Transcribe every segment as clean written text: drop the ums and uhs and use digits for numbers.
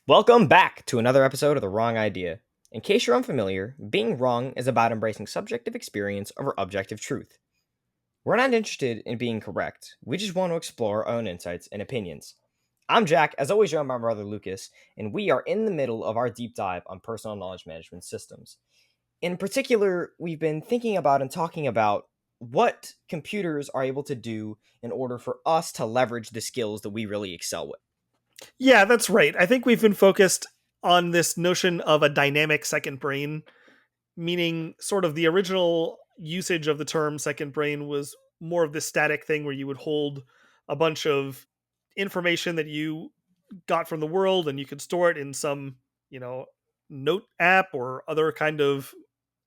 Welcome back to another episode of The Wrong Idea. In case you're unfamiliar, being wrong is about embracing subjective experience over objective truth. We're not interested in being correct, we just want to explore our own insights and opinions. I'm Jack, as always, joined by my brother Lucas, and we are in the middle of our deep dive on personal knowledge management systems. In particular, we've been thinking about and talking about what computers are able to do in order for us to leverage the skills that we really excel with. Yeah, that's right. I think we've been focused on this notion of a dynamic second brain, meaning sort of the original usage of the term second brain was more of this static thing where you would hold a bunch of information that you got from the world and you could store it in some, you know, note app or other kind of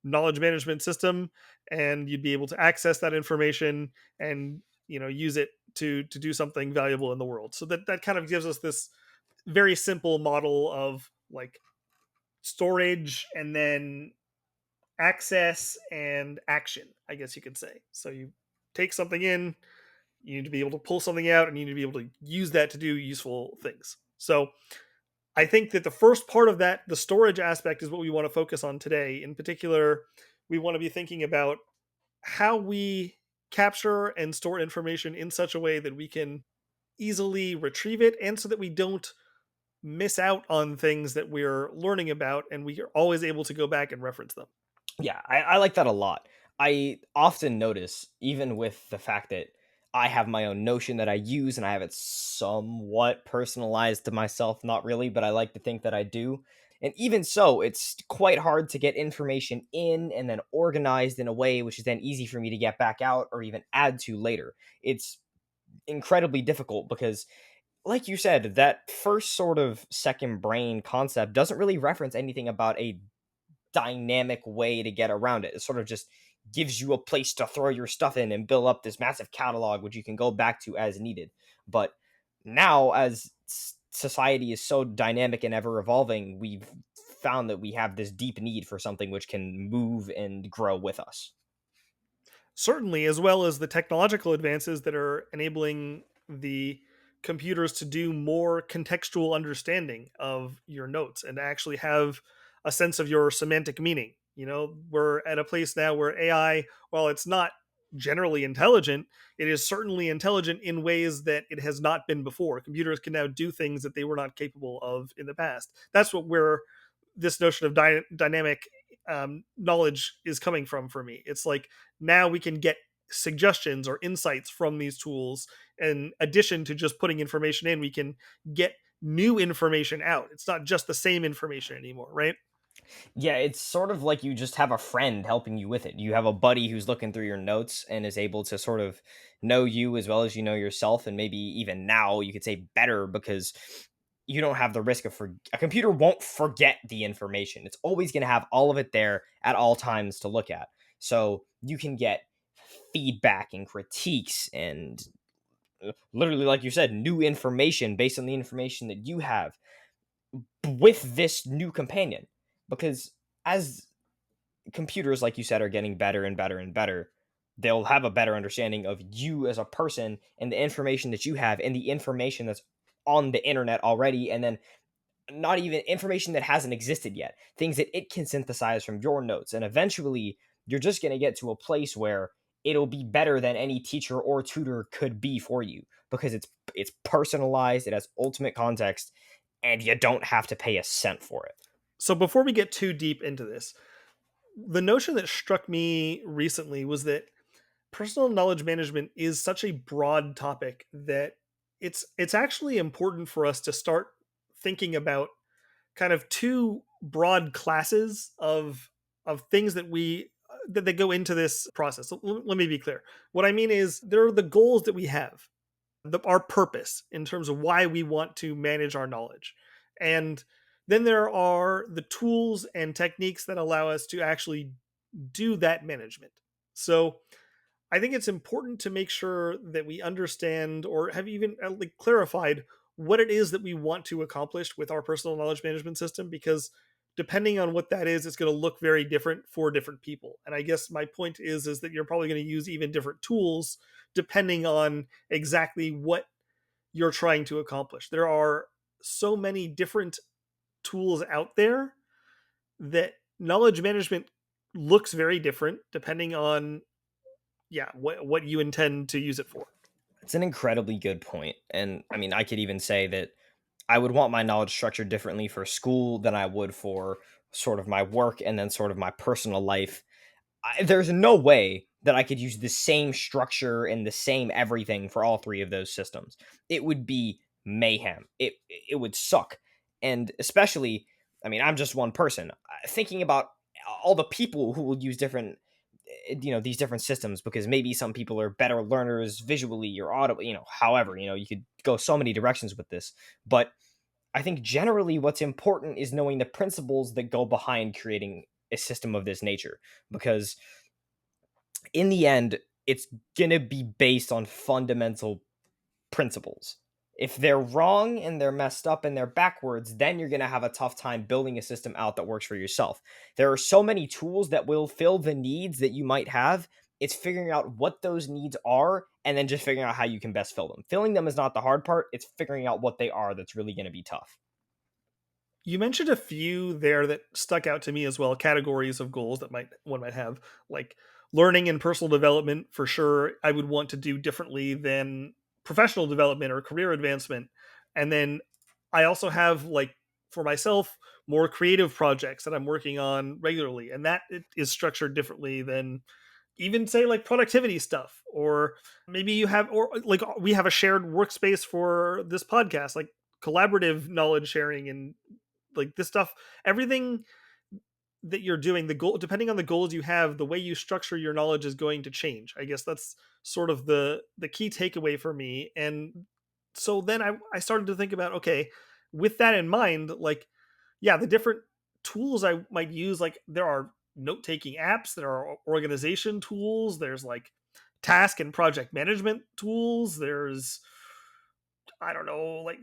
knowledge management system, and you'd be able to access that information and use it to do something valuable in the world. So that kind of gives us this very simple model of like storage and then access and action, I guess you could say. So you take something in, you need to be able to pull something out, and you need to be able to use that to do useful things. So I think that the first part of that, the storage aspect, is what we want to focus on today. In particular, we want to be thinking about how we capture and store information in such a way that we can easily retrieve it, and so that we don't miss out on things that we're learning about and we are always able to go back and reference them. Yeah, I like that a lot. I often notice, even with the fact that I have my own notion that I use and I have it somewhat personalized to myself, not really, but I like to think that I do. And even so, it's quite hard to get information in and then organized in a way which is then easy for me to get back out or even add to later. It's incredibly difficult because, like you said, that first sort of second brain concept doesn't really reference anything about a dynamic way to get around it. It sort of just gives you a place to throw your stuff in and build up this massive catalog, which you can go back to as needed. But now, as society is so dynamic and ever evolving, we've found that we have this deep need for something which can move and grow with us. Certainly, as well as the technological advances that are enabling the computers to do more contextual understanding of your notes and to actually have a sense of your semantic meaning. We're at a place now where AI, while it's not generally intelligent, it is certainly intelligent in ways that it has not been before. Computers can now do things that they were not capable of in the past. That's what we're this notion of dynamic knowledge is coming from for me. It's like now we can get suggestions or insights from these tools. In addition to just putting information in, we can get new information out. It's not just the same information anymore, right? Yeah, it's sort of like you just have a friend helping you with it. You have a buddy who's looking through your notes and is able to sort of know you as well as you know yourself, and maybe even now you could say better because you don't have the risk of a computer won't forget the information. It's always going to have all of it there at all times to look at. So you can get feedback and critiques and literally, like you said, new information based on the information that you have with this new companion. Because as computers, like you said, are getting better and better and better, they'll have a better understanding of you as a person and the information that you have and the information that's on the internet already. And then not even information that hasn't existed yet, things that it can synthesize from your notes. And eventually, you're just going to get to a place where it'll be better than any teacher or tutor could be for you because it's personalized, it has ultimate context, and you don't have to pay a cent for it. So before we get too deep into this, the notion that struck me recently was that personal knowledge management is such a broad topic that it's actually important for us to start thinking about kind of two broad classes of things that go into this process. So let me be clear. What I mean is there are the goals that we have, our purpose in terms of why we want to manage our knowledge. And then there are the tools and techniques that allow us to actually do that management. So I think it's important to make sure that we understand or have even like clarified what it is that we want to accomplish with our personal knowledge management system, because depending on what that is, it's going to look very different for different people. And I guess my point is that you're probably going to use even different tools depending on exactly what you're trying to accomplish. There are so many different tools out there that knowledge management looks very different depending on, yeah, what you intend to use it for. It's an incredibly good point. And I mean, I could even say that I would want my knowledge structured differently for school than I would for sort of my work and then sort of my personal life. There's no way that I could use the same structure and the same everything for all three of those systems. It would be mayhem. It would suck. And especially, I mean, I'm just one person. Thinking about all the people who will use different these different systems, because maybe some people are better learners visually or audibly, however, you could go so many directions with this. But I think generally what's important is knowing the principles that go behind creating a system of this nature, because in the end, it's going to be based on fundamental principles. If they're wrong and they're messed up and they're backwards, then you're going to have a tough time building a system out that works for yourself. There are so many tools that will fill the needs that you might have. It's figuring out what those needs are and then just figuring out how you can best fill them. Filling them is not the hard part. It's figuring out what they are that's really going to be tough. You mentioned a few there that stuck out to me as well, categories of goals that might one might have, like learning and personal development for sure. I would want to do differently than professional development or career advancement. And then I also have, like, for myself, more creative projects that I'm working on regularly, and that it is structured differently than even say like productivity stuff. Or maybe you have, or like we have a shared workspace for this podcast, like collaborative knowledge sharing and like this stuff, everything that you're doing, the goal, depending on the goals you have, the way you structure your knowledge is going to change. I guess that's sort of the key takeaway for me. And so then I started to think about, okay, with that in mind, like, yeah, the different tools I might use, like there are note-taking apps, there are organization tools, there's like task and project management tools, there's, I don't know, like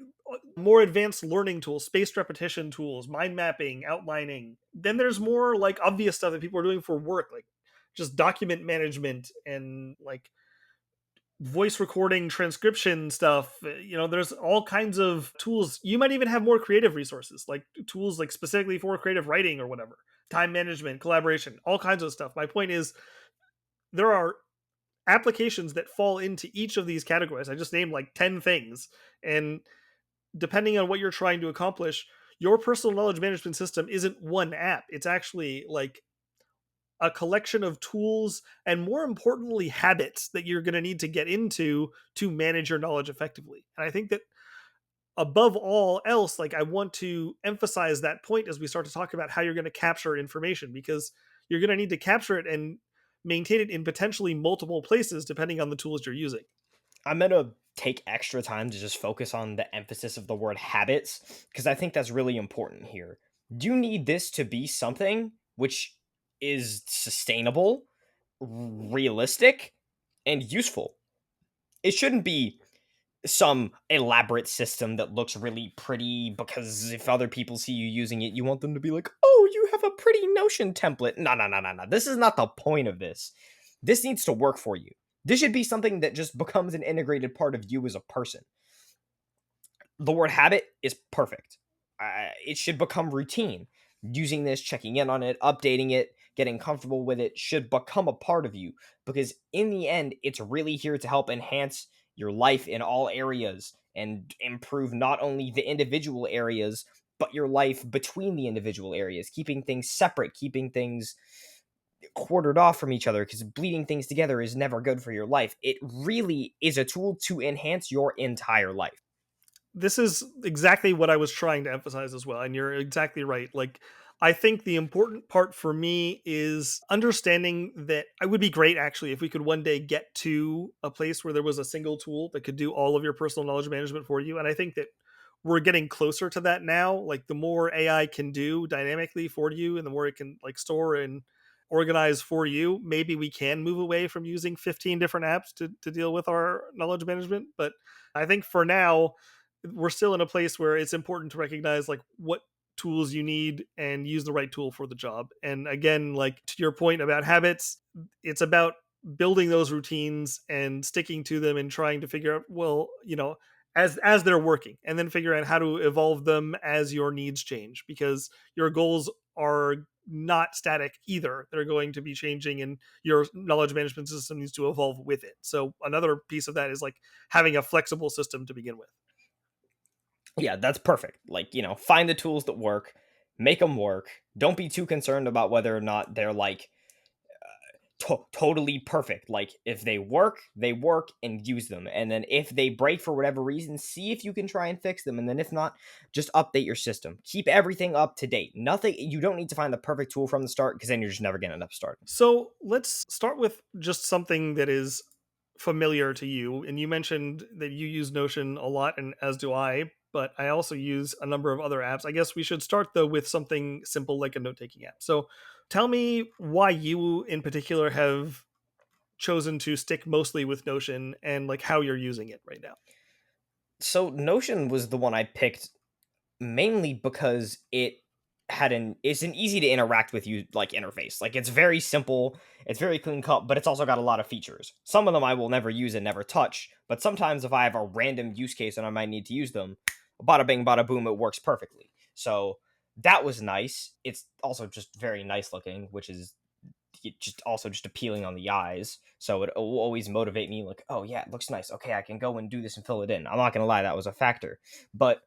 more advanced learning tools, spaced repetition tools, mind mapping, outlining. Then there's more like obvious stuff that people are doing for work, like just document management and like voice recording, transcription stuff. There's all kinds of tools. You might even have more creative resources, like tools like specifically for creative writing or whatever, time management, collaboration, all kinds of stuff. My point is, there are applications that fall into each of these categories. I just named like 10 things. And depending on what you're trying to accomplish, your personal knowledge management system isn't one app. It's actually like a collection of tools and, more importantly, habits that you're going to need to get into to manage your knowledge effectively. And I think that above all else, like, I want to emphasize that point as we start to talk about how you're going to capture information, because you're going to need to capture it and maintain it in potentially multiple places depending on the tools you're using. I'm going to take extra time to just focus on the emphasis of the word habits, because I think that's really important here. You need this to be something which is sustainable, realistic, and useful. It shouldn't be some elaborate system that looks really pretty because if other people see you using it, you want them to be like, oh, you have a pretty Notion template. No, no, no, no, no. This is not the point of this. This needs to work for you. This should be something that just becomes an integrated part of you as a person. The word habit is perfect. It should become routine. Using this, checking in on it, updating it, getting comfortable with it should become a part of you, because in the end, it's really here to help enhance your life in all areas and improve not only the individual areas, but your life between the individual areas, keeping things separate, keeping things quartered off from each other, because bleeding things together is never good for your life. It really is a tool to enhance your entire life. This is exactly what I was trying to emphasize as well. And you're exactly right. Like, I think the important part for me is understanding that I would be great actually if we could one day get to a place where there was a single tool that could do all of your personal knowledge management for you. And I think that we're getting closer to that now. Like, the more AI can do dynamically for you and the more it can like store and organize for you, maybe we can move away from using 15 different apps to deal with our knowledge management. But I think for now, we're still in a place where it's important to recognize like what tools you need and use the right tool for the job. And again, like to your point about habits, it's about building those routines and sticking to them and trying to figure out, well, as they're working, and then figure out how to evolve them as your needs change, because your goals are not static either. They're going to be changing, and your knowledge management system needs to evolve with it. So another piece of that is like having a flexible system to begin with. Yeah, that's perfect. Like, find the tools that work, make them work. Don't be too concerned about whether or not they're like totally perfect. Like, if they work and use them. And then if they break for whatever reason, see if you can try and fix them. And then if not, just update your system. Keep everything up to date. Nothing, you don't need to find the perfect tool from the start because then you're just never going to end up starting. So let's start with just something that is familiar to you. And you mentioned that you use Notion a lot, and as do I, but I also use a number of other apps. I guess we should start though with something simple like a note taking app. So tell me why you in particular have chosen to stick mostly with Notion, and like how you're using it right now. So Notion was the one I picked mainly because it's an easy to interact with you like interface. Like, it's very simple, it's very clean cut, but it's also got a lot of features. Some of them I will never use and never touch, but sometimes if I have a random use case and I might need to use them, bada bing bada boom, it works perfectly. So that was nice. It's also just very nice looking, which is just also just appealing on the eyes. So it will always motivate me like, oh yeah, it looks nice. Okay, I can go and do this and fill it in. I'm not gonna lie, that was a factor. But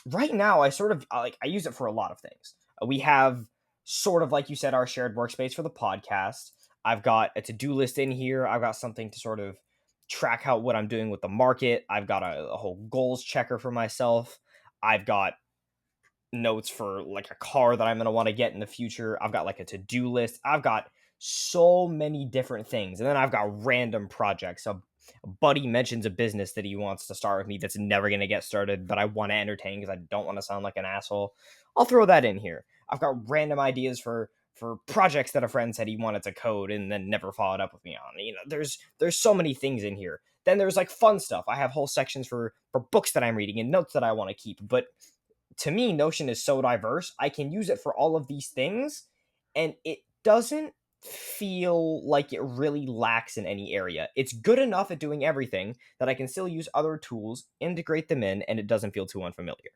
right now, I sort of like I use it for a lot of things. We have sort of like you said, our shared workspace for the podcast. I've got a to-do list in here. I've got something to sort of track out what I'm doing with the market. I've got a whole goals checker for myself. I've got notes for like a car that I'm going to want to get in the future. I've got like a to-do list. I've got so many different things. And then I've got random projects. A buddy mentions a business that he wants to start with me that's never going to get started, but I want to entertain because I don't want to sound like an asshole. I'll throw that in here. I've got random ideas for projects that a friend said he wanted to code and then never followed up with me on. There's so many things in here. Then there's like fun stuff. I have whole sections for books that I'm reading and notes that I want to keep. But to me, Notion is so diverse. I can use it for all of these things, and it doesn't feel like it really lacks in any area. It's good enough at doing everything that I can still use other tools, integrate them in, and it doesn't feel too unfamiliar.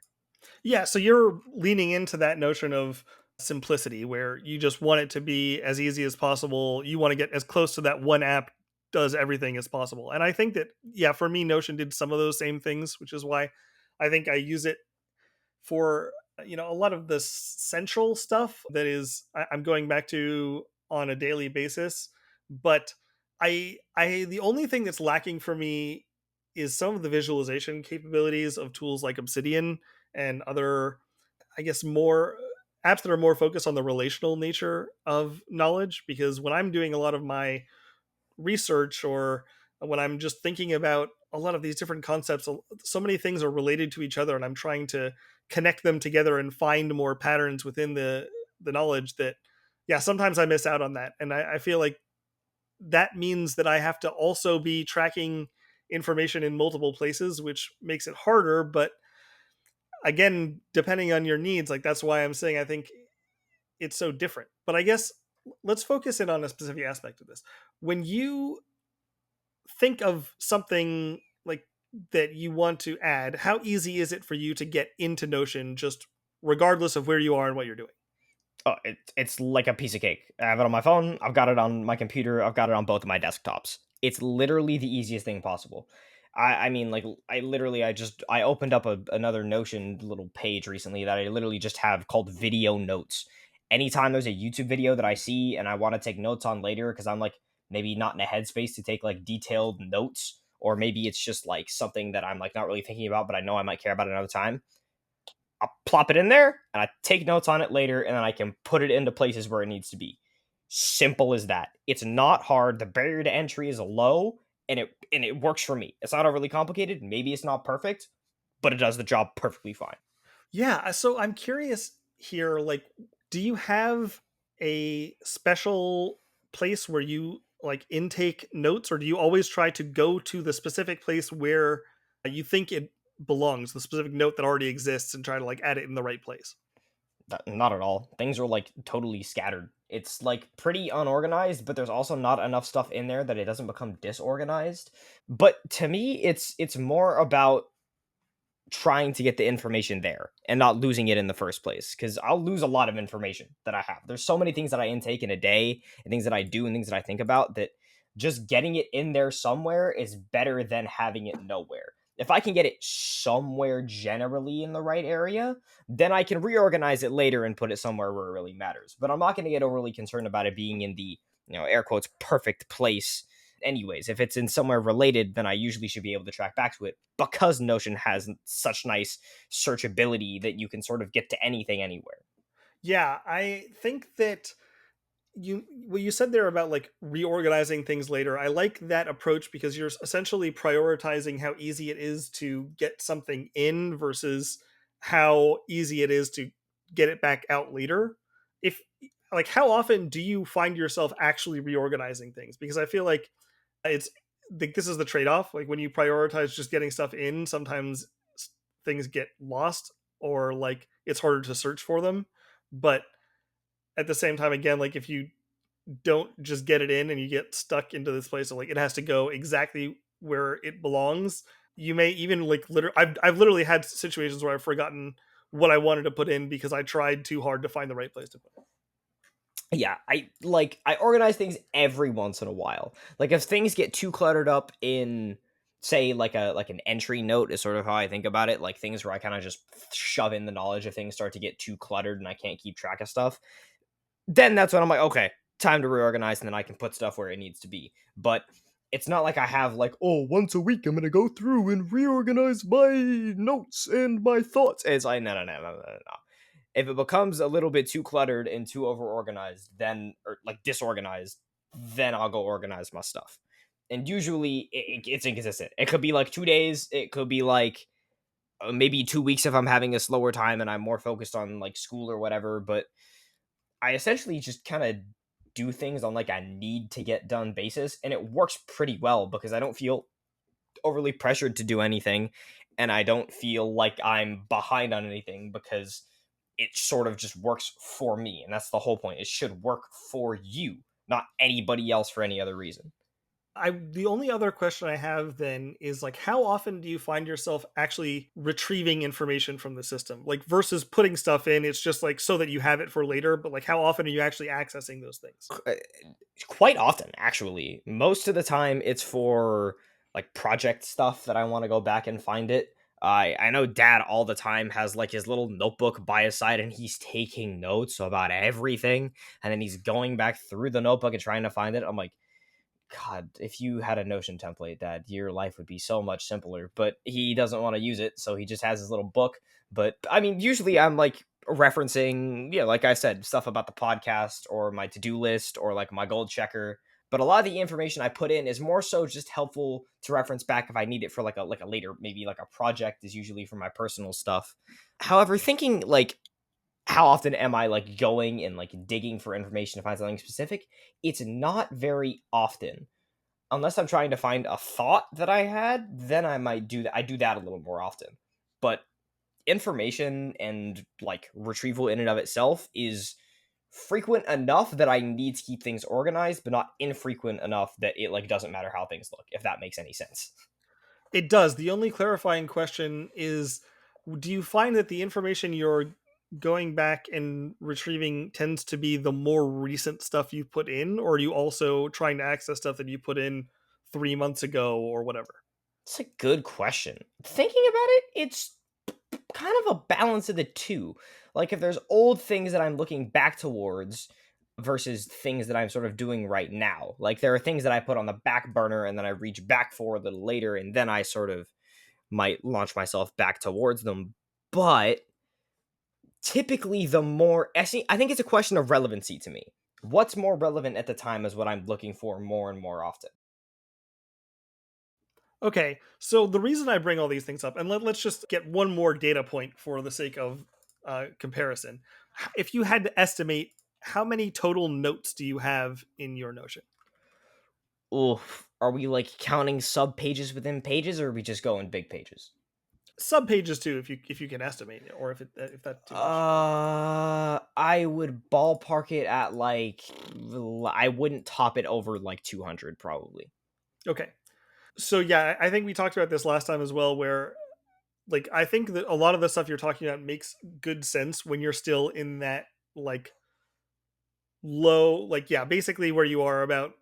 Yeah, so you're leaning into that notion of simplicity where you just want it to be as easy as possible. You want to get as close to that one app does everything as possible. And I think that, yeah, for me, Notion did some of those same things, which is why I think I use it for a lot of the central stuff that is I'm going back to on a daily basis. But I the only thing that's lacking for me is some of the visualization capabilities of tools like Obsidian and other, I guess, more apps that are more focused on the relational nature of knowledge. Because when I'm doing a lot of my research, or when I'm just thinking about a lot of these different concepts, so many things are related to each other, and I'm trying to connect them together and find more patterns within the knowledge that, yeah, sometimes I miss out on that. And I feel like that means that I have to also be tracking information in multiple places, which makes it harder. But again, depending on your needs, like that's why I'm saying I think it's so different. But I guess let's focus in on a specific aspect of this. When you think of something like that you want to add, how easy is it for you to get into Notion, just regardless of where you are and what you're doing? Oh, it's like a piece of cake. I have it on my phone. I've got it on my computer. I've got it on both of my desktops. It's literally the easiest thing possible. I mean, like, I opened up another Notion little page recently that I literally just have called video notes. Anytime there's a YouTube video that I see and I want to take notes on later because I'm like maybe not in a headspace to take like detailed notes, or maybe it's just like something that I'm like not really thinking about, but I know I might care about another time. I'll plop it in there and I take notes on it later, and then I can put it into places where it needs to be. Simple as that. It's not hard. The barrier to entry is low, and it works for me. It's not overly complicated. Maybe it's not perfect, but it does the job perfectly fine. Yeah, so I'm curious here, like, do you have a special place where you like intake notes, or do you always try to go to the specific place where you think it belongs, the specific note that already exists, and try to like add it in the right place? Not at all. Things are like totally scattered. It's like pretty unorganized, but there's also not enough stuff in there that it doesn't become disorganized. But to me, it's more about trying to get the information there and not losing it in the first place, because I'll lose a lot of information that I have. There's so many things that I intake in a day and things that I do and things that I think about that just getting it in there somewhere is better than having it nowhere. If I can get it somewhere generally in the right area, then I can reorganize it later and put it somewhere where it really matters. But I'm not going to get overly concerned about it being in the, air quotes, perfect place anyways. If it's in somewhere related, then I usually should be able to track back to it, because Notion has such nice searchability that you can sort of get to anything anywhere. Yeah, I think that what you said there about like reorganizing things later, I like that approach because you're essentially prioritizing how easy it is to get something in versus how easy it is to get it back out later. If like how often do you find yourself actually reorganizing things? Because I feel like it's like this is the trade-off. Like when you prioritize just getting stuff in, sometimes things get lost or like it's harder to search for them. But at the same time, again, like if you don't just get it in and you get stuck into this place of like it has to go exactly where it belongs, you may even like literally I've literally had situations where I've forgotten what I wanted to put in because I tried too hard to find the right place to put it. Yeah, I organize things every once in a while. Like if things get too cluttered up in, say, like an entry note is sort of how I think about it, like things where I kind of just shove in the knowledge of things start to get too cluttered and I can't keep track of stuff. Then that's when I'm like, okay, time to reorganize, and then I can put stuff where it needs to be. But it's not like I have like, oh, once a week I'm gonna go through and reorganize my notes and my thoughts. It's like, no. If it becomes a little bit too cluttered and too over organized, then, or like disorganized, then I'll go organize my stuff. And usually it's inconsistent. It could be like 2 days. It could be like maybe 2 weeks if I'm having a slower time and I'm more focused on like school or whatever. But I essentially just kind of do things on like a need to get done basis, and it works pretty well because I don't feel overly pressured to do anything, and I don't feel like I'm behind on anything because it sort of just works for me, and that's the whole point. It should work for you, not anybody else for any other reason. I the only other question I have then is like how often do you find yourself actually retrieving information from the system? Like versus putting stuff in, it's just like so that you have it for later, but like how often are you actually accessing those things? Quite often, actually. Most of the time it's for like project stuff that I want to go back and find it. I know dad all the time has like his little notebook by his side and he's taking notes about everything, and then he's going back through the notebook and trying to find it. I'm like, God, if you had a Notion template, Dad, your life would be so much simpler. But he doesn't want to use it, so he just has his little book. But I mean, usually I'm like referencing, yeah, like I said, stuff about the podcast or my to-do list or like my goal checker. But a lot of the information I put in is more so just helpful to reference back if I need it for like a later, maybe like a project is usually for my personal stuff. However, thinking like how often am I like going and like digging for information to find something specific? It's not very often. Unless I'm trying to find a thought that I had, then I might do that. I do that a little more often. But information and like retrieval in and of itself is frequent enough that I need to keep things organized, but not infrequent enough that it like doesn't matter how things look, if that makes any sense. It does. The only clarifying question is do you find that the information you're going back and retrieving tends to be the more recent stuff you put in, or are you also trying to access stuff that you put in 3 months ago or whatever? It's a good question. Thinking about it, it's kind of a balance of the two. Like if there's old things that I'm looking back towards versus things that I'm sort of doing right now. Like there are things that I put on the back burner and then I reach back for a little later and then I sort of might launch myself back towards them. But typically the more I think it's a question of relevancy to me. What's more relevant at the time is what I'm looking for more and more often. Okay, so the reason I bring all these things up, and let's just get one more data point for the sake of comparison. If you had to estimate, how many total notes do you have in your Notion? Oof. Are we like counting sub pages within pages or are we just going big pages? Sub pages too, if you can estimate it, or if that's too much. I would ballpark it at like I wouldn't top it over like 200 probably. Okay, so yeah, I think we talked about this last time as well, where like I think that a lot of the stuff you're talking about makes good sense when you're still in that like low, like yeah, basically where you are about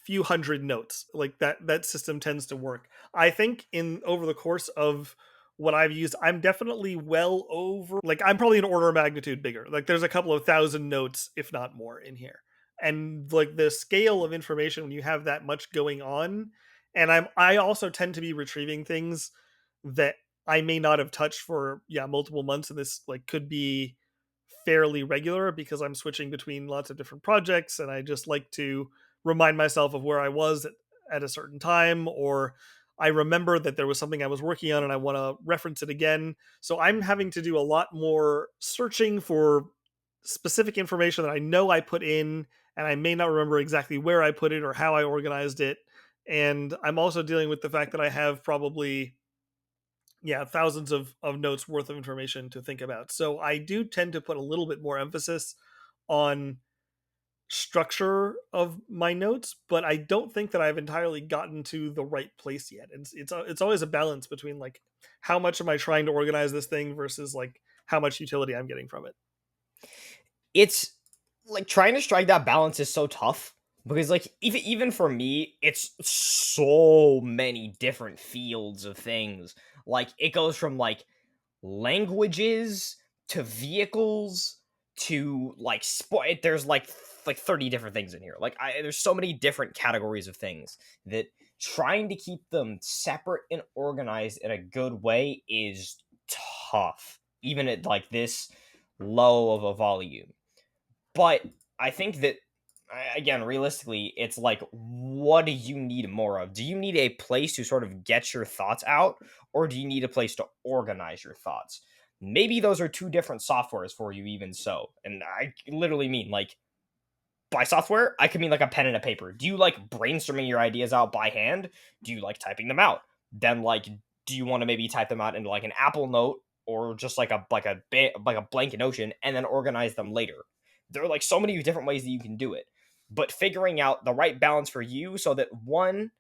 few hundred notes. Like that system tends to work. I think in over the course of what I've used, I'm definitely well over, like I'm probably an order of magnitude bigger. Like there's a couple of thousand notes, if not more, in here. And like the scale of information when you have that much going on, and I also tend to be retrieving things that I may not have touched for yeah multiple months, and this like could be fairly regular because I'm switching between lots of different projects, and I just like to remind myself of where I was at a certain time, or I remember that there was something I was working on and I want to reference it again. So I'm having to do a lot more searching for specific information that I know I put in, and I may not remember exactly where I put it or how I organized it. And I'm also dealing with the fact that I have probably yeah thousands of notes worth of information to think about. So I do tend to put a little bit more emphasis on structure of my notes, but I don't think that I've entirely gotten to the right place yet. It's always a balance between like how much am I trying to organize this thing versus like how much utility I'm getting from it. It's like trying to strike that balance is so tough because like even for me, it's so many different fields of things. Like it goes from like languages to vehicles to like sport. There's like 30 different things in here. Like there's so many different categories of things that trying to keep them separate and organized in a good way is tough, even at like this low of a volume. But I think that again, realistically, it's like, what do you need more of? Do you need a place to sort of get your thoughts out, or do you need a place to organize your thoughts? Maybe those are two different softwares for you, even so. And I literally mean like by software, I could mean like a pen and a paper. Do you like brainstorming your ideas out by hand? Do you like typing them out? Then like, do you want to maybe type them out into like an Apple Note or just like a blank Notion and then organize them later? There are like so many different ways that you can do it, but figuring out the right balance for you so that one,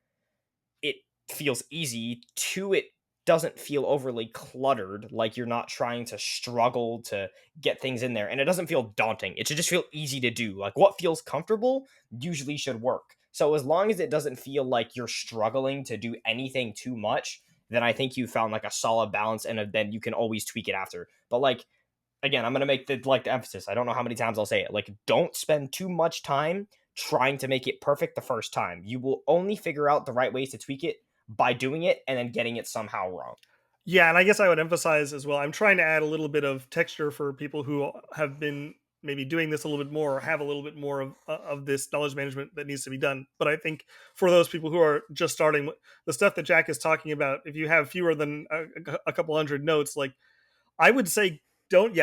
it feels easy. Two, it doesn't feel overly cluttered, like you're not trying to struggle to get things in there. And it doesn't feel daunting. It should just feel easy to do. Like what feels comfortable usually should work. So as long as it doesn't feel like you're struggling to do anything too much, then I think you found like a solid balance and then you can always tweak it after. But like again, I'm gonna make the emphasis. I don't know how many times I'll say it. Like, don't spend too much time trying to make it perfect the first time. You will only figure out the right ways to tweak it by doing it and then getting it somehow wrong. Yeah, and I guess I would emphasize as well. I'm trying to add a little bit of texture for people who have been maybe doing this a little bit more or have a little bit more of this knowledge management that needs to be done. But I think for those people who are just starting, the stuff that Jack is talking about, if you have fewer than a couple hundred notes, like I would say don't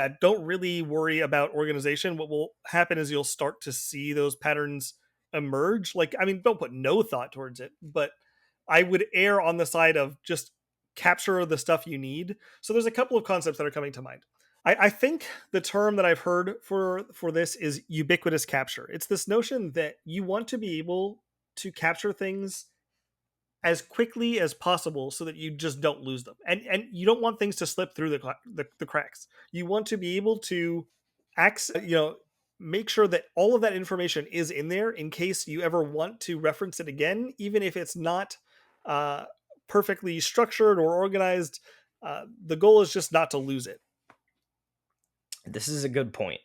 really worry about organization. What will happen is you'll start to see those patterns emerge. Like I mean, don't put no thought towards it, but I would err on the side of just capture the stuff you need. So there's a couple of concepts that are coming to mind. I think the term that I've heard for this is ubiquitous capture. It's this notion that you want to be able to capture things as quickly as possible so that you just don't lose them, and you don't want things to slip through the cracks. You want to be able to access, make sure that all of that information is in there in case you ever want to reference it again, even if it's not uh, perfectly structured or organized. The goal is just not to lose it. This is a good point.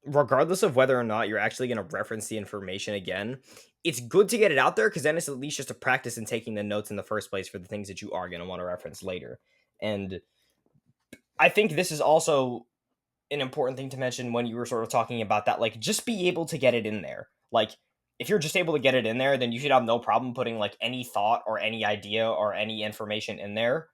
Regardless of whether or not you're actually going to reference the information again, it's good to get it out there because then it's at least just a practice in taking the notes in the first place for the things that you are going to want to reference later. And I think this is also an important thing to mention when you were sort of talking about that, like just be able to get it in there. Like if you're just able to get it in there, then you should have no problem putting like any thought or any idea or any information in there.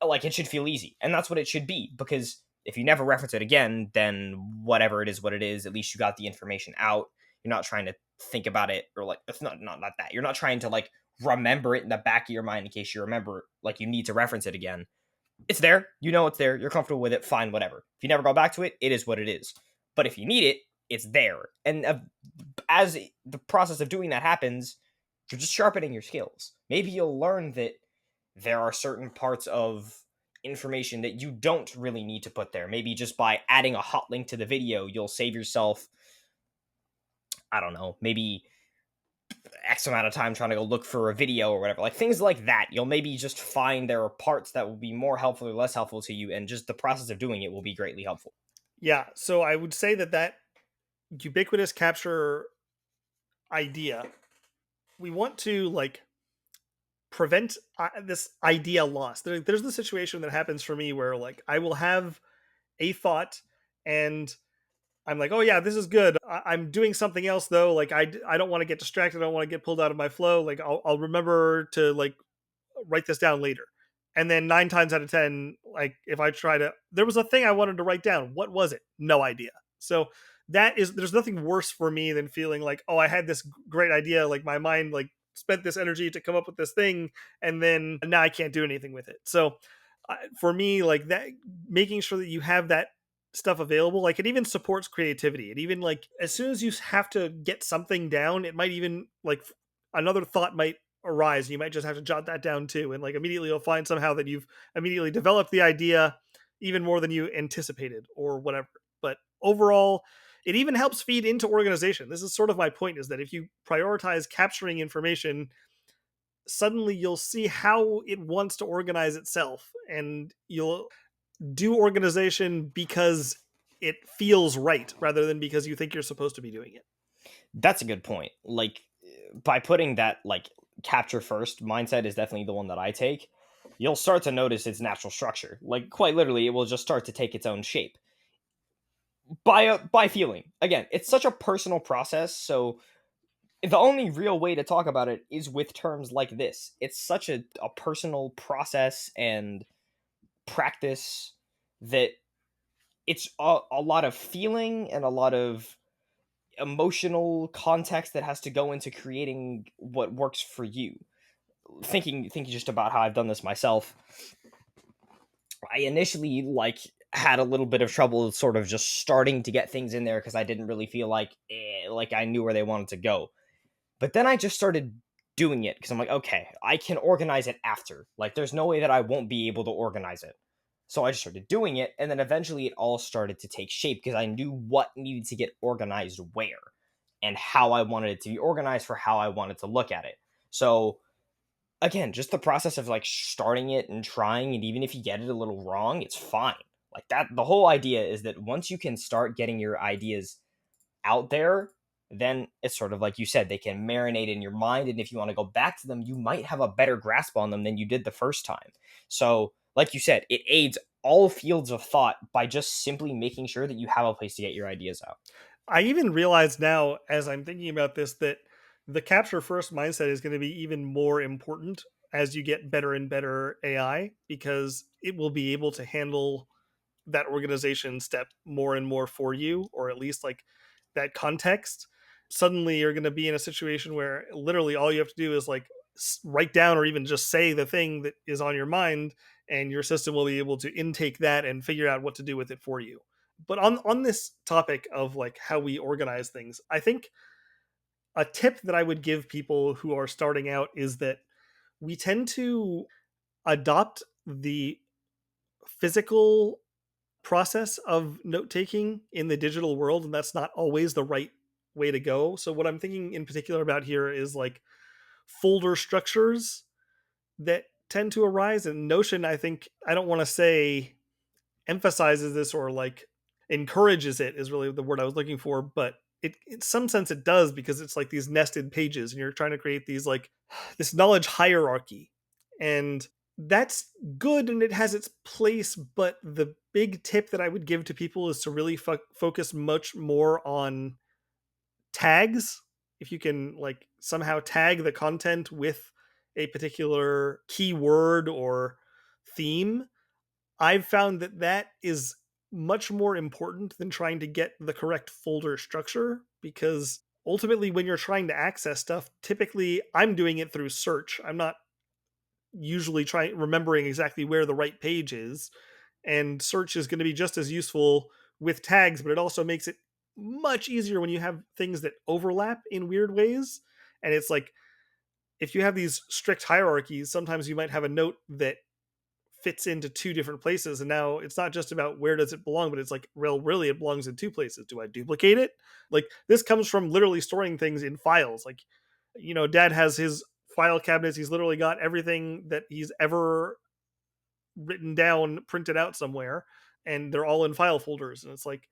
Like it should feel easy. And that's what it should be because if you never reference it again, then whatever it is what it is, at least you got the information out. You're not trying to think about it or like it's not that. You're not trying to like remember it in the back of your mind in case you remember like you need to reference it again. It's there. You know it's there. You're comfortable with it. Fine, whatever. If you never go back to it, it is what it is. But if you need it, it's there. And as the process of doing that happens, you're just sharpening your skills. Maybe you'll learn that there are certain parts of information that you don't really need to put there. Maybe just by adding a hot link to the video, you'll save yourself, I don't know, maybe X amount of time trying to go look for a video or whatever. Like things like that. You'll maybe just find there are parts that will be more helpful or less helpful to you, and just the process of doing it will be greatly helpful. Yeah, so I would say that ubiquitous capture idea, we want to like prevent this idea loss. There's the situation that happens for me where like I will have a thought and I'm like, oh yeah, this is good. I'm doing something else though. Like I don't want to get distracted. I don't want to get pulled out of my flow. Like I'll remember to like write this down later. And then 9 times out of 10, like if I try to, there was a thing I wanted to write down. What was it? No idea. So there's nothing worse for me than feeling like, oh, I had this great idea. Like my mind, like spent this energy to come up with this thing. And then now I can't do anything with it. So for me, like that, making sure that you have that stuff available, like it even supports creativity. It even like, as soon as you have to get something down, it might even like another thought might arise. You might just have to jot that down too, and like immediately you'll find somehow that you've immediately developed the idea even more than you anticipated or whatever. But overall, it even helps feed into organization. This is sort of my point, is that if you prioritize capturing information, suddenly you'll see how it wants to organize itself, and you'll do organization because it feels right rather than because you think you're supposed to be doing it. That's a good point. Like by putting that like capture first mindset is definitely the one that I take. You'll start to notice its natural structure. Like quite literally, it will just start to take its own shape by feeling. Again, it's such a personal process, so the only real way to talk about it is with terms like this. It's such a personal process and practice that it's a lot of feeling and a lot of emotional context that has to go into creating what works for you. Thinking just about how I've done this myself, I initially like had a little bit of trouble sort of just starting to get things in there because I didn't really feel like I knew where they wanted to go. But then I just started doing it because I'm like, okay, I can organize it after. Like, there's no way that I won't be able to organize it. So I just started doing it, and then eventually it all started to take shape because I knew what needed to get organized where and how I wanted it to be organized for how I wanted to look at it. So again, just the process of like starting it and trying, and even if you get it a little wrong, it's fine. Like that, the whole idea is that once you can start getting your ideas out there, then it's sort of like you said, they can marinate in your mind. And if you want to go back to them, you might have a better grasp on them than you did the first time. So, like you said, it aids all fields of thought by just simply making sure that you have a place to get your ideas out. I even realize now, as I'm thinking about this, that the capture first mindset is going to be even more important as you get better and better AI, because it will be able to handle that organization step more and more for you, or at least like that context. Suddenly you're going to be in a situation where literally all you have to do is like write down or even just say the thing that is on your mind, and your system will be able to intake that and figure out what to do with it for you. But on this topic of like how we organize things, I think a tip that I would give people who are starting out is that we tend to adopt the physical process of note taking in the digital world, and that's not always the right way to go. So what I'm thinking in particular about here is like folder structures that tend to arise. And Notion, I think, I don't want to say emphasizes this or like encourages it, is really the word I was looking for, but it in some sense it does, because it's like these nested pages and you're trying to create these like this knowledge hierarchy. And that's good and it has its place, but the big tip that I would give to people is to really focus much more on tags. If you can like somehow tag the content with a particular keyword or theme, I've found that that is much more important than trying to get the correct folder structure, because ultimately when you're trying to access stuff, typically I'm doing it through search. I'm not usually trying remembering exactly where the right page is, and search is going to be just as useful with tags, but it also makes it much easier when you have things that overlap in weird ways. And it's like if you have these strict hierarchies, sometimes you might have a note that fits into two different places, and now it's not just about where does it belong, but it's like, well, really it belongs in two places. Do I duplicate it? Like, this comes from literally storing things in files. Like, dad has his file cabinets. He's literally got everything that he's ever written down printed out somewhere, and they're all in file folders, and it's like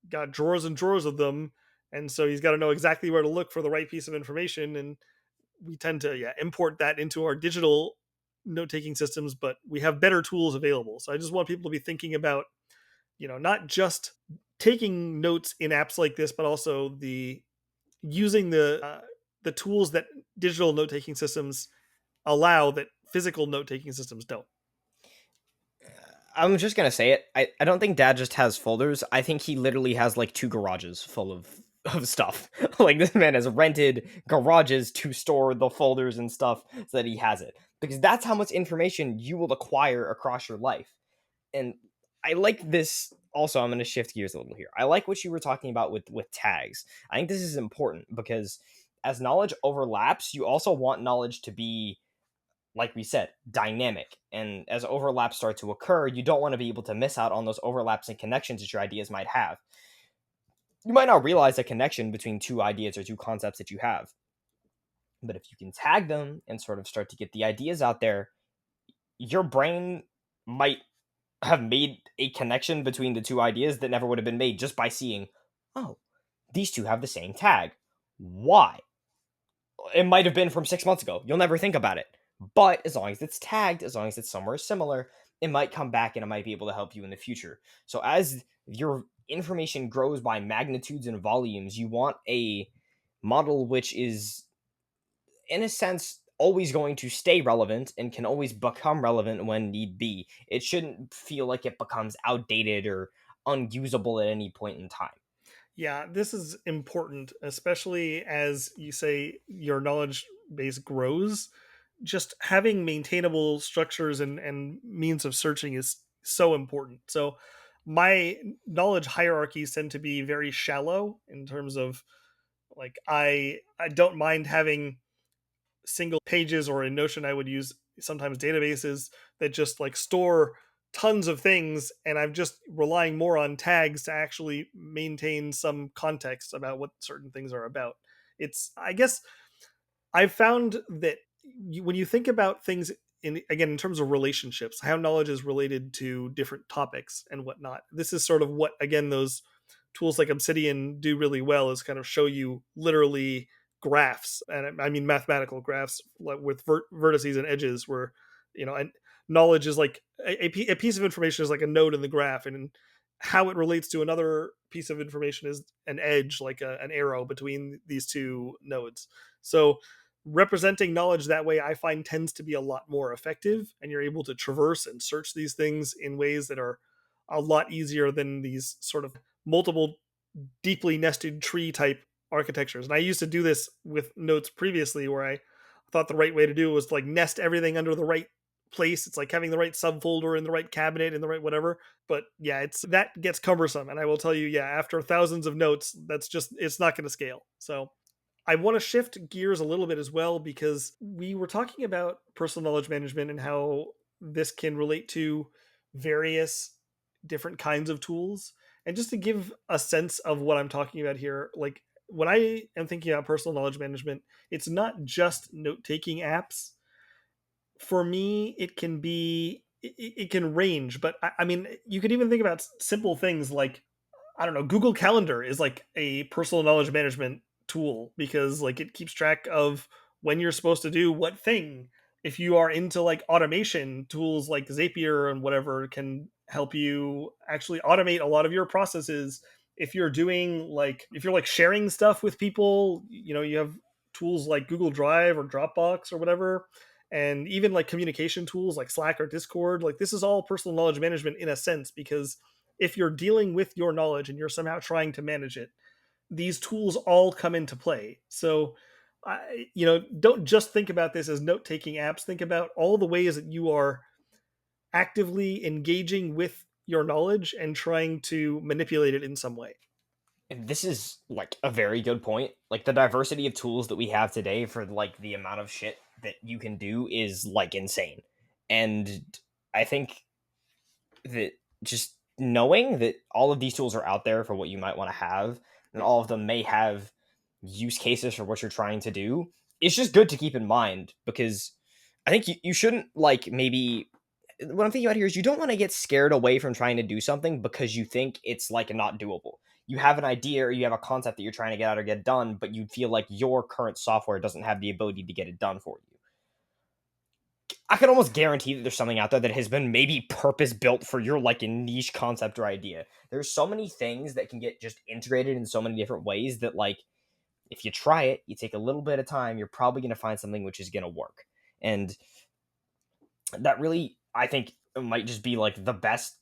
got drawers and drawers of them. And so he's got to know exactly where to look for the right piece of information. And we tend to, yeah, import that into our digital note taking systems, but we have better tools available. So I just want people to be thinking about, not just taking notes in apps like this, but also the using the tools that digital note taking systems allow that physical note taking systems don't. I'm just gonna say it. I don't think dad just has folders. I think he literally has like two garages full of stuff. Like this man has rented garages to store the folders and stuff so that he has it. Because that's how much information you will acquire across your life. And I like this also. I'm gonna shift gears a little here. I like what you were talking about with tags. I think this is important because as knowledge overlaps, you also want knowledge to be, like we said, dynamic. And as overlaps start to occur, you don't want to be able to miss out on those overlaps and connections that your ideas might have. You might not realize a connection between two ideas or two concepts that you have. But if you can tag them and sort of start to get the ideas out there, your brain might have made a connection between the two ideas that never would have been made just by seeing, oh, these two have the same tag. Why? It might have been from 6 months ago. You'll never think about it. But as long as it's tagged, as long as it's somewhere similar, it might come back and it might be able to help you in the future. So as your information grows by magnitudes and volumes, you want a model which is, in a sense, always going to stay relevant and can always become relevant when need be. It shouldn't feel like it becomes outdated or unusable at any point in time. Yeah, this is important, especially as you say your knowledge base grows. Just having maintainable structures and means of searching is so important. So my knowledge hierarchies tend to be very shallow in terms of, like, I don't mind having single pages, or in Notion I would use sometimes databases that just like store tons of things, and I'm just relying more on tags to actually maintain some context about what certain things are about. It's, I guess, I've found that when you think about things in, again, in terms of relationships, how knowledge is related to different topics and whatnot. This is sort of what, again, those tools like Obsidian do really well, is kind of show you literally graphs, and I mean mathematical graphs, like with vertices and edges, where and knowledge is like a piece of information is like a node in the graph, and how it relates to another piece of information is an edge, like an arrow between these two nodes. So representing knowledge that way, I find, tends to be a lot more effective, and you're able to traverse and search these things in ways that are a lot easier than these sort of multiple deeply nested tree type architectures. And I used to do this with notes previously, where I thought the right way to do it was to like nest everything under the right place. It's like having the right subfolder in the right cabinet in the right whatever. But yeah, it's that gets cumbersome. And I will tell you, yeah, after thousands of notes, that's just, it's not going to scale. So I want to shift gears a little bit as well, because we were talking about personal knowledge management and how this can relate to various different kinds of tools. And just to give a sense of what I'm talking about here, like when I am thinking about personal knowledge management, it's not just note taking apps. For me, it can be, it can range, but I mean, you could even think about simple things like, I don't know, Google Calendar is like a personal knowledge management tool, because like it keeps track of when you're supposed to do what thing. If you are into like automation, tools like Zapier and whatever can help you actually automate a lot of your processes. If you're doing like, if you're like sharing stuff with people, you have tools like Google Drive or Dropbox or whatever, and even like communication tools like Slack or Discord. Like, this is all personal knowledge management in a sense, because if you're dealing with your knowledge and you're somehow trying to manage it, these tools all come into play. So, don't just think about this as note taking apps. Think about all the ways that you are actively engaging with your knowledge and trying to manipulate it in some way. This is like a very good point. Like the diversity of tools that we have today for like the amount of shit that you can do is like insane. And I think that just knowing that all of these tools are out there for what you might want to have, and all of them may have use cases for what you're trying to do, it's just good to keep in mind because I think you shouldn't like maybe what I'm thinking about here is you don't want to get scared away from trying to do something because you think it's like not doable. You have an idea or you have a concept that you're trying to get out or get done, but you feel like your current software doesn't have the ability to get it done for you. I can almost guarantee that there's something out there that has been maybe purpose built for your like a niche concept or idea. There's so many things that can get just integrated in so many different ways that like if you try it, you take a little bit of time, you're probably going to find something which is going to work. And that really I think might just be like the best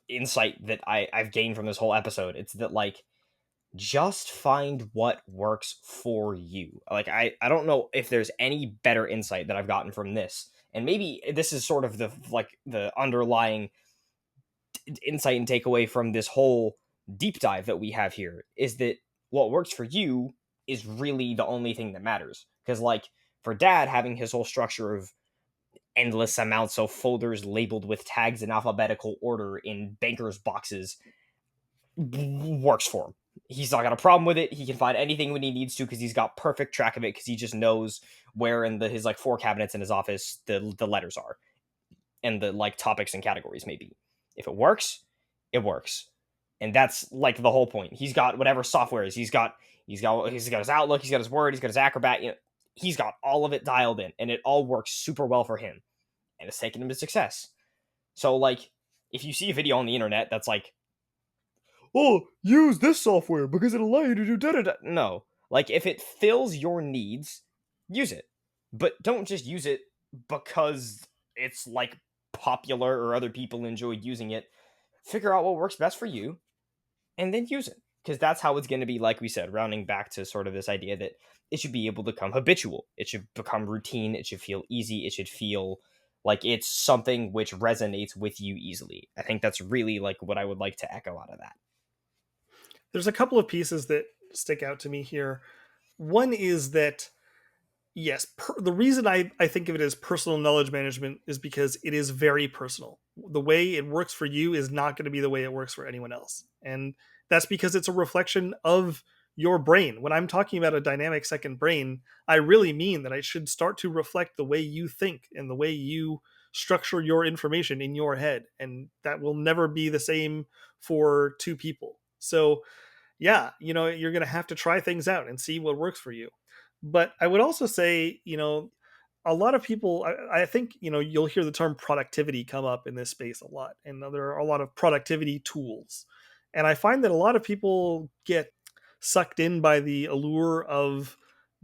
insight that I've gained from this whole episode. It's that like just find what works for you. Like I don't know if there's any better insight that I've gotten from this. And maybe this is sort of the like the underlying insight and takeaway from this whole deep dive that we have here is that what works for you is really the only thing that matters. Because like for dad having his whole structure of endless amounts of folders labeled with tags in alphabetical order in bankers boxes works for him. He's not got a problem with it. He can find anything when he needs to because he's got perfect track of it because he just knows where in his like four cabinets in his office the letters are and the like topics and categories maybe. If it works, it works, and that's like the whole point. He's got whatever software is. He's got his Outlook. He's got his Word. He's got his Acrobat. You know, he's got all of it dialed in, and it all works super well for him, and it's taken him to success. So like, if you see a video on the internet that's like oh, use this software because it'll allow you to do da da da. No, like if it fills your needs, use it, but don't just use it because it's like popular or other people enjoy using it. Figure out what works best for you and then use it because that's how it's going to be. Like we said, rounding back to sort of this idea that it should be able to become habitual, it should become routine, it should feel easy, it should feel like it's something which resonates with you easily. I think that's really like what I would like to echo out of that. There's a couple of pieces that stick out to me here. One is that yes, the reason I think of it as personal knowledge management is because it is very personal. The way it works for you is not going to be the way it works for anyone else. And that's because it's a reflection of your brain. When I'm talking about a dynamic second brain, I really mean that I should start to reflect the way you think and the way you structure your information in your head. And that will never be the same for two people. So yeah, you're going to have to try things out and see what works for you. But I would also say, a lot of people, I think, you'll hear the term productivity come up in this space a lot. And there are a lot of productivity tools. And I find that a lot of people get sucked in by the allure of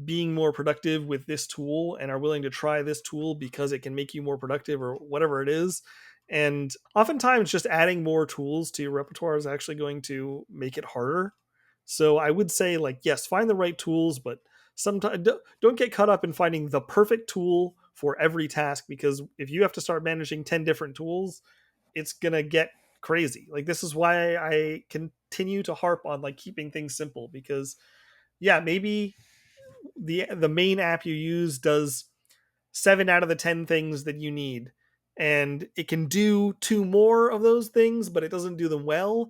being more productive with this tool and are willing to try this tool because it can make you more productive or whatever it is. And oftentimes, just adding more tools to your repertoire is actually going to make it harder. So I would say, like, yes, find the right tools, but sometimes don't get caught up in finding the perfect tool for every task because if you have to start managing 10 different tools, it's going to get crazy. Like, this is why I continue to harp on like keeping things simple because yeah, maybe the main app you use does 7 out of the 10 things that you need and it can do two more of those things but it doesn't do them well.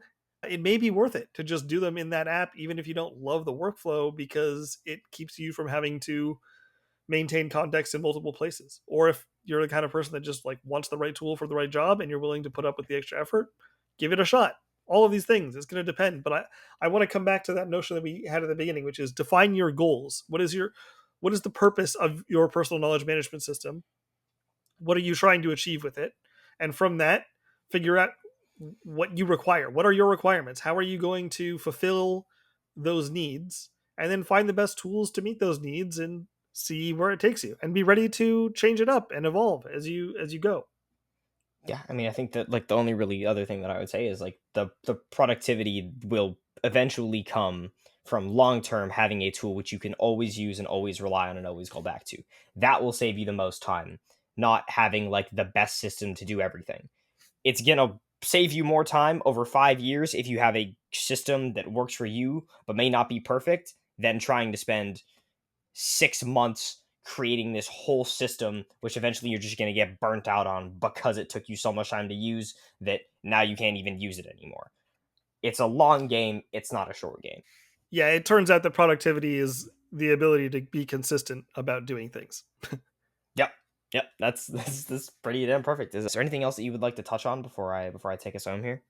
It may be worth it to just do them in that app even if you don't love the workflow because it keeps you from having to maintain context in multiple places. Or if you're the kind of person that just like wants the right tool for the right job and you're willing to put up with the extra effort, give it a shot. All of these things, it's going to depend. But I want to come back to that notion that we had at the beginning, which is define your goals. What is the purpose of your personal knowledge management system? What are you trying to achieve with it? And from that, figure out what you require. What are your requirements? How are you going to fulfill those needs? And then find the best tools to meet those needs and see where it takes you and be ready to change it up and evolve as you go. Yeah, I mean, I think that like the only really other thing that I would say is like the productivity will eventually come from long term having a tool which you can always use and always rely on and always go back to. That will save you the most time, not having like the best system to do everything. It's gonna save you more time over 5 years if you have a system that works for you but may not be perfect than trying to spend 6 months creating this whole system, which eventually you're just going to get burnt out on because it took you so much time to use that now you can't even use it anymore. It's a long game. It's not a short game. Yeah, it turns out that productivity is the ability to be consistent about doing things. Yep. Yep. That's pretty damn perfect. Is there anything else that you would like to touch on before I take us home here?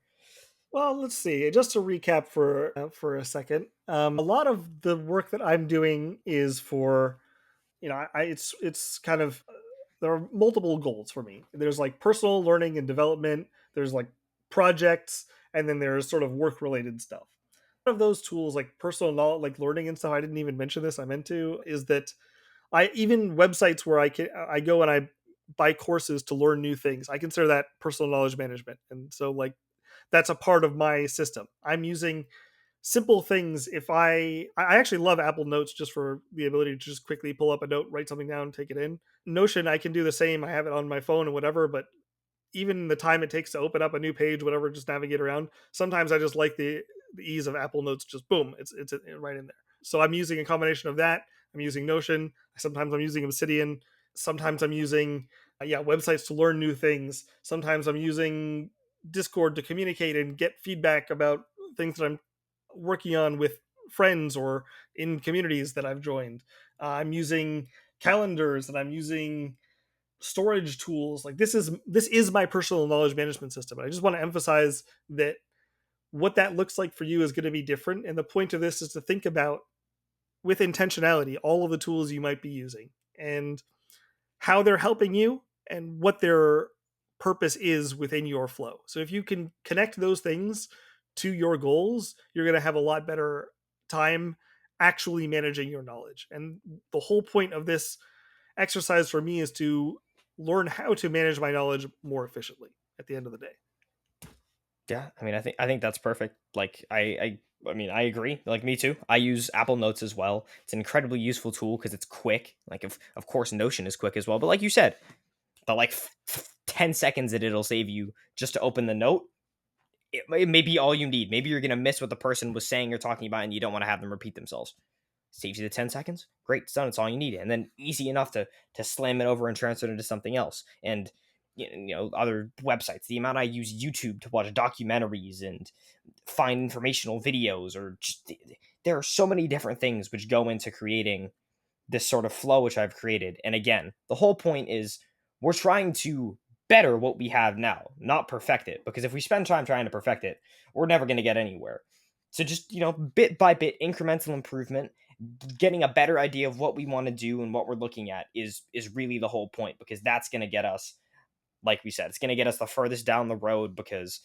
Well, let's see. Just to recap for a second, a lot of the work that I'm doing is for, it's kind of, there are multiple goals for me. There's like personal learning and development. There's like projects, and then there's sort of work related stuff. One of those tools, like personal knowledge, like learning and stuff, I didn't even mention this. I meant to, is that I even websites where I go and I buy courses to learn new things. I consider that personal knowledge management, and so like that's a part of my system. I'm using simple things. If I actually love Apple Notes just for the ability to just quickly pull up a note, write something down, take it in. Notion, I can do the same. I have it on my phone and whatever, but even the time it takes to open up a new page, whatever, just navigate around. Sometimes I just like the ease of Apple Notes. Just boom, it's right in there. So I'm using a combination of that. I'm using Notion. Sometimes I'm using Obsidian. Sometimes I'm using websites to learn new things. Sometimes I'm using Discord to communicate and get feedback about things that I'm working on with friends or in communities that I've joined. I'm using calendars and I'm using storage tools. Like this is my personal knowledge management system. I just want to emphasize that what that looks like for you is going to be different, and the point of this is to think about with intentionality all of the tools you might be using and how they're helping you and what their purpose is within your flow. So if you can connect those things to your goals, you're going to have a lot better time actually managing your knowledge. And the whole point of this exercise for me is to learn how to manage my knowledge more efficiently at the end of the day. Yeah, I mean, I think that's perfect. Like, I mean, I agree. Like, me too. I use Apple Notes as well. It's an incredibly useful tool because it's quick. Like, of course, Notion is quick as well. But like you said, the 10 seconds that it'll save you just to open the note, it may be all you need. Maybe you're gonna miss what the person was saying or talking about, and you don't want to have them repeat themselves. Saves you the 10 seconds. Great, it's done. It's all you need, and then easy enough to slam it over and transfer it into something else. And other websites. The amount I use YouTube to watch documentaries and find informational videos, or just, there are so many different things which go into creating this sort of flow which I've created. And again, the whole point is we're trying to better what we have now, not perfect it. Because if we spend time trying to perfect it, we're never going to get anywhere. So just, bit by bit, incremental improvement, getting a better idea of what we want to do and what we're looking at is really the whole point, because that's going to get us, like we said, it's going to get us the furthest down the road. Because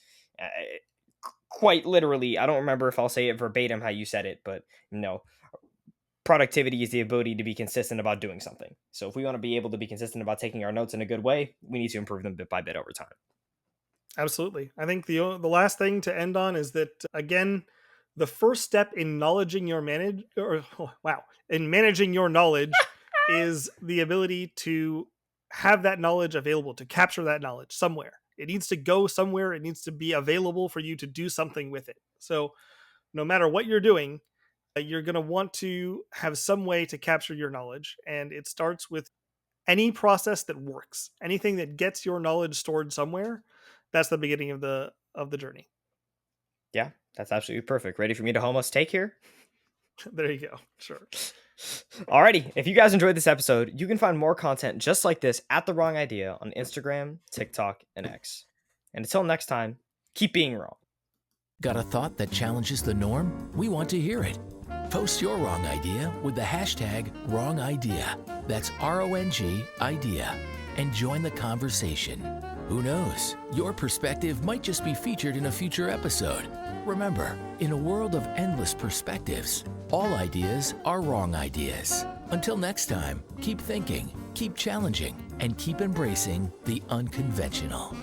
quite literally, I don't remember if I'll say it verbatim how you said it, but productivity is the ability to be consistent about doing something. So if we want to be able to be consistent about taking our notes in a good way, we need to improve them bit by bit over time. Absolutely. I think the last thing to end on is that, again, the first step in in managing your knowledge is the ability to have that knowledge available, to capture that knowledge somewhere. It needs to go somewhere. It needs to be available for you to do something with it. So no matter what you're doing, you're going to want to have some way to capture your knowledge. And it starts with any process that works, anything that gets your knowledge stored somewhere. That's the beginning of the journey. Yeah, that's absolutely perfect. Ready for me to home us take here? There you go. Sure. Alrighty, if you guys enjoyed this episode, you can find more content just like this at The Wrong Idea on Instagram, TikTok, and X. And until next time, keep being wrong. Got a thought that challenges the norm? We want to hear it. Post your wrong idea with the hashtag #WrongIdea. That's RONG idea. And join the conversation. Who knows? Your perspective might just be featured in a future episode. Remember, in a world of endless perspectives, all ideas are wrong ideas. Until next time, keep thinking, keep challenging, and keep embracing the unconventional.